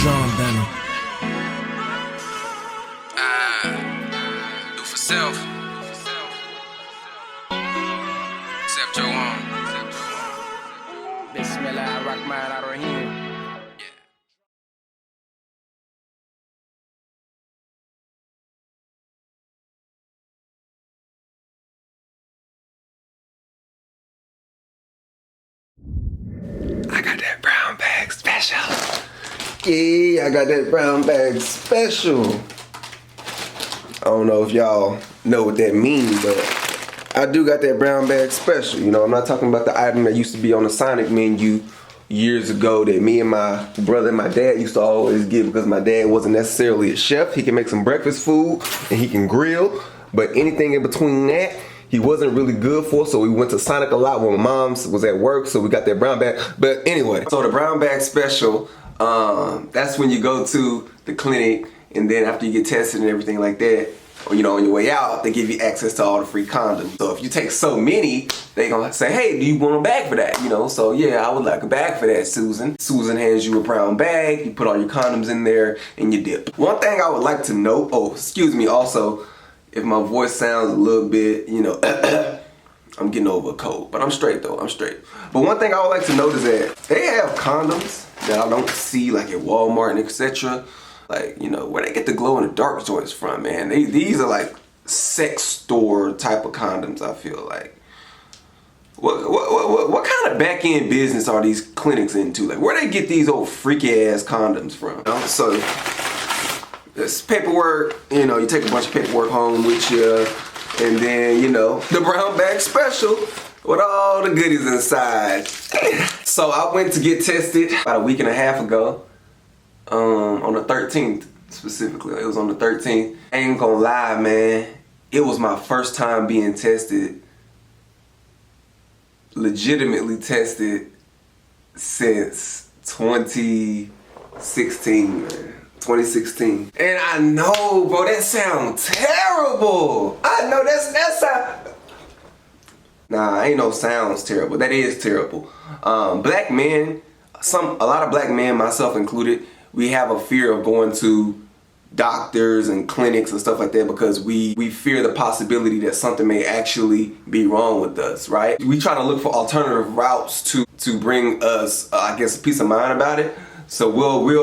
John Benny. Do for self. Except your own. Bismillah, Rahman Ar-Rahim. I got that brown bag special. Yeah, I got that brown bag special. I don't know if y'all know what that means, but I do got that brown bag special. You know, I'm not talking about the item that used to be on the Sonic menu years ago that me and my brother and my dad used to always get, because my dad wasn't necessarily a chef. He can make some breakfast food and he can grill, but anything in between that, he wasn't really good for, so we went to Sonic a lot when my mom was at work, so we got that brown bag. But anyway, so the brown bag special, that's when you go to the clinic, and then after you get tested and everything like that, or you know, on your way out, they give you access to all the free condoms. So if you take so many, they gonna say, hey, do you want a bag for that? You know, so yeah, I would like a bag for that, Susan. Susan hands you a brown bag, you put all your condoms in there, and you dip. One thing I would like to note, also, if my voice sounds a little bit, you know, I'm getting over a cold, but I'm straight though, I'm straight. But one thing I would like to note is that they have condoms that I don't see like at Walmart and etc. Like, you know, where they get the glow in the dark joints from, man. These are like sex store type of condoms, I feel like. What kind of back end business are these clinics into? Like, where they get these old freaky ass condoms from? You know? So, this paperwork, you know, you take a bunch of paperwork home with you, and then, you know, the brown bag special with all the goodies inside. So I went to get tested about a week and a half ago, on the 13th specifically. It was on the 13th. I ain't gonna lie, man. It was my first time being tested, legitimately tested, since 2016, man. 2016. And I know, bro, that sounds terrible. I know that sound. Nah, ain't no sounds terrible. That is terrible. Black men, a lot of black men, myself included, we have a fear of going to doctors and clinics and stuff like that because we fear the possibility that something may actually be wrong with us, right? We try to look for alternative routes to bring us, I guess, peace of mind about it. So we're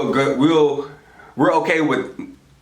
okay with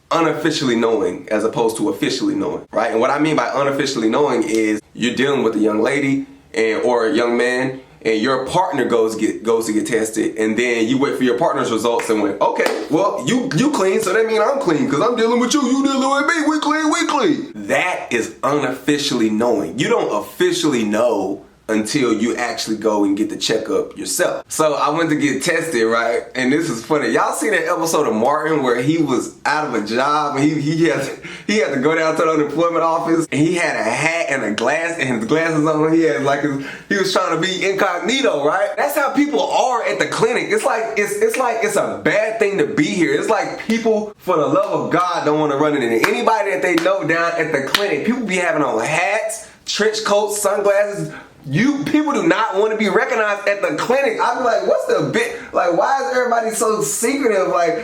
unofficially knowing as opposed to officially knowing, right? And what I mean by unofficially knowing is you're dealing with a young lady or a young man, and your partner goes to get tested, and then you wait for your partner's results and went, okay, well, you clean, so that means I'm clean, because I'm dealing with you dealing with me, we clean. That is unofficially knowing. You don't officially know until you actually go and get the checkup yourself. So I went to get tested, right? And this is funny. Y'all see that episode of Martin where he was out of a job and he had to go down to the unemployment office, and he had a hat and a glass and his glasses on. He had like he was trying to be incognito, right? That's how people are at the clinic. It's like it's a bad thing to be here. It's like people, for the love of God, don't want to run into anybody that they know down at the clinic. People be having on hats, trench coats, sunglasses. People do not want to be recognized at the clinic. I be like, what's the bit? Like, why is everybody so secretive? Like,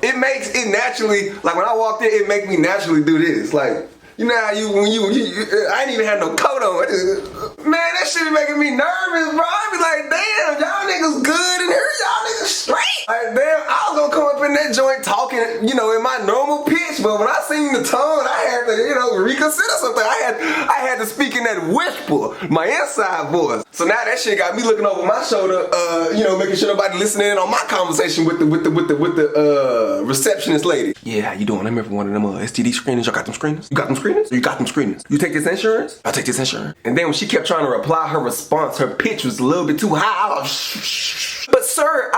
it makes it naturally, like when I walked in, it makes me naturally do this. Like, you know how I ain't even have no coat on. Man, that shit be making me nervous, bro. I be like, damn, y'all niggas good in here, y'all niggas straight. Like, damn, I was gonna come up in that joint talking, you know, in my normal pitch, but when I seen the tone, I had to, you know, reconsider something. I had to speak in that whisper, my inside voice. So now that shit got me looking over my shoulder, you know, making sure nobody listening in on my conversation with the receptionist lady. Yeah, how you doing? I'm here for one of them STD screenings. Y'all got them screenings? You got them screenings? You got them screenings. You take this insurance? I'll take this insurance. And then when she kept trying to reply, her response, her pitch was a little bit too high. But sir,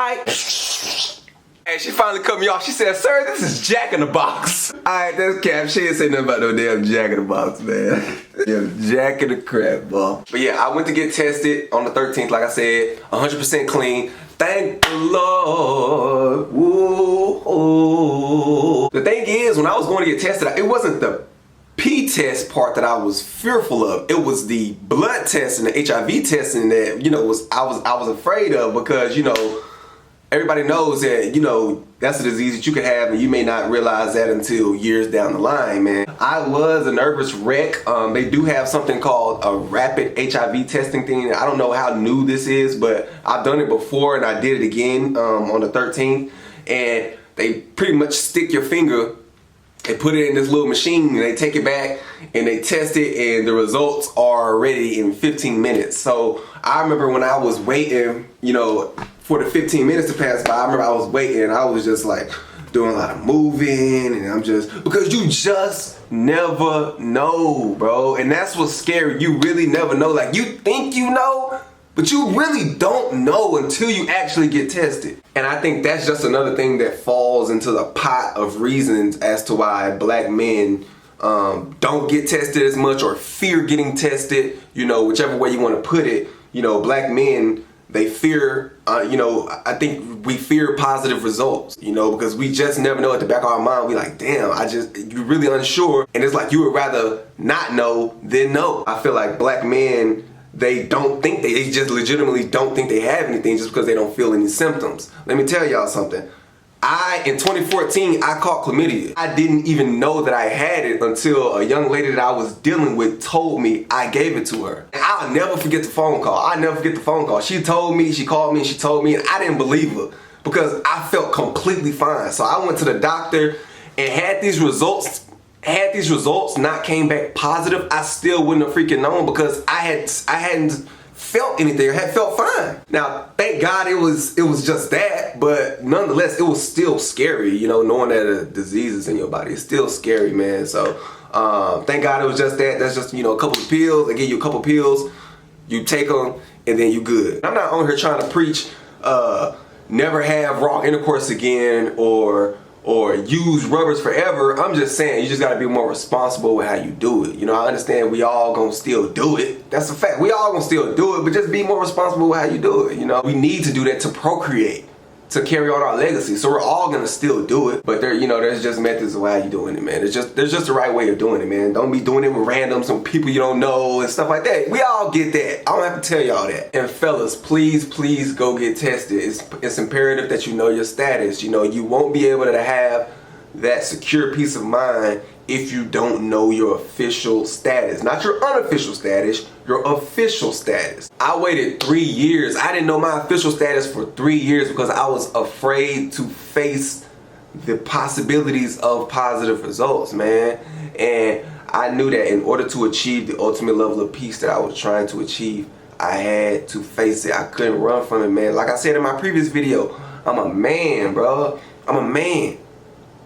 and she finally cut me off. She said, sir, this is Jack in the Box. Alright, that's cap. She didn't say nothing about no damn Jack in the Box, man. Damn Jack in the crab ball. But yeah, I went to get tested on the 13th, like I said, 100% clean. Thank the Lord. Woo. The thing is, when I was going to get tested, it wasn't the P-test part that I was fearful of. It was the blood test and the HIV testing that, you know, I was afraid of, because, you know, everybody knows that, you know, that's a disease that you can have and you may not realize that until years down the line, man. I was a nervous wreck. They do have something called a rapid HIV testing thing. I don't know how new this is, but I've done it before and I did it again on the 13th. And they pretty much stick your finger, they put it in this little machine and they take it back and they test it, and the results are ready in 15 minutes. So I remember when I was waiting, you know, for the 15 minutes to pass by, I remember I was waiting and I was just like doing a lot of moving, and I'm just, because you just never know, bro. And that's what's scary. You really never know. Like, you think you know, but you really don't know until you actually get tested. And I think that's just another thing that falls into the pot of reasons as to why black men don't get tested as much, or fear getting tested, you know, whichever way you want to put it. You know, black men, they fear, you know, I think we fear positive results, you know, because we just never know. At the back of our mind, we like, damn, you're really unsure. And it's like you would rather not know than know. I feel like black men, they don't think they just legitimately don't think they have anything just because they don't feel any symptoms. Let me tell y'all something. In 2014, I caught chlamydia. I didn't even know that I had it until a young lady that I was dealing with told me I gave it to her. And I'll never forget the phone call. I'll never forget the phone call. She told me, she called me and she told me, and I didn't believe her because I felt completely fine. So I went to the doctor and had these results not came back positive, I still wouldn't have freaking known because I hadn't felt anything. I had felt fine. Now, thank God it was just that, but nonetheless, it was still scary, you know, knowing that a disease is in your body. It's still scary, man. So, thank God it was just that. That's just, you know, a couple of pills. They give you a couple of pills, you take them, and then you good. I'm not on here trying to preach, never have raw intercourse again, or use rubbers forever. I'm just saying, you just gotta be more responsible with how you do it. You know, I understand we all gonna still do it. That's a fact. We all gonna still do it, but just be more responsible with how you do it. You know, we need to do that to procreate, to carry on our legacy. So we're all gonna still do it, but there's just methods of how you doing it, man. There's just the right way of doing it, man. Don't be doing it with randoms and people you don't know and stuff like that. We all get that. I don't have to tell y'all that. And fellas, please go get tested. It's imperative that you know your status. You know, you won't be able to have that secure peace of mind if you don't know your official status. Not your unofficial status, your official status. I waited 3 years. I didn't know my official status for 3 years because I was afraid to face the possibilities of positive results, man. And I knew that in order to achieve the ultimate level of peace that I was trying to achieve, I had to face it. I couldn't run from it, man. Like I said in my previous video, I'm a man, bro. I'm a man.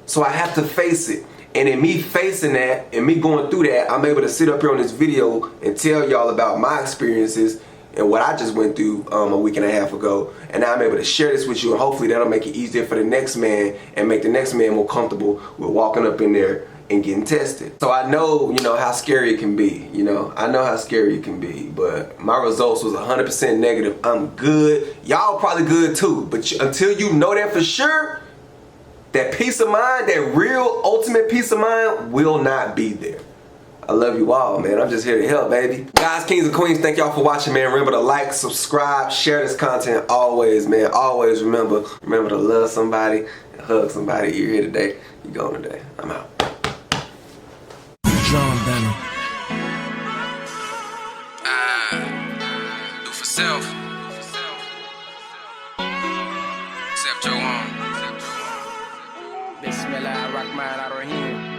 So I have to face it. And in me facing that and me going through that, I'm able to sit up here on this video and tell y'all about my experiences and what I just went through a week and a half ago. And now I'm able to share this with you, and hopefully that'll make it easier for the next man and make the next man more comfortable with walking up in there and getting tested. So I know, you know, how scary it can be. You know, I know how scary it can be, but my results was 100% negative. I'm good. Y'all probably good too, but until you know that for sure, that peace of mind, that real ultimate peace of mind will not be there. I love you all, man. I'm just here to help, baby. Guys, kings and queens, thank y'all for watching, man. Remember to like, subscribe, share this content always, man. Always remember to love somebody and hug somebody. You're here today, you're gone today. I'm out. Do for self. Except your own. Bismillah, rock mine out of here.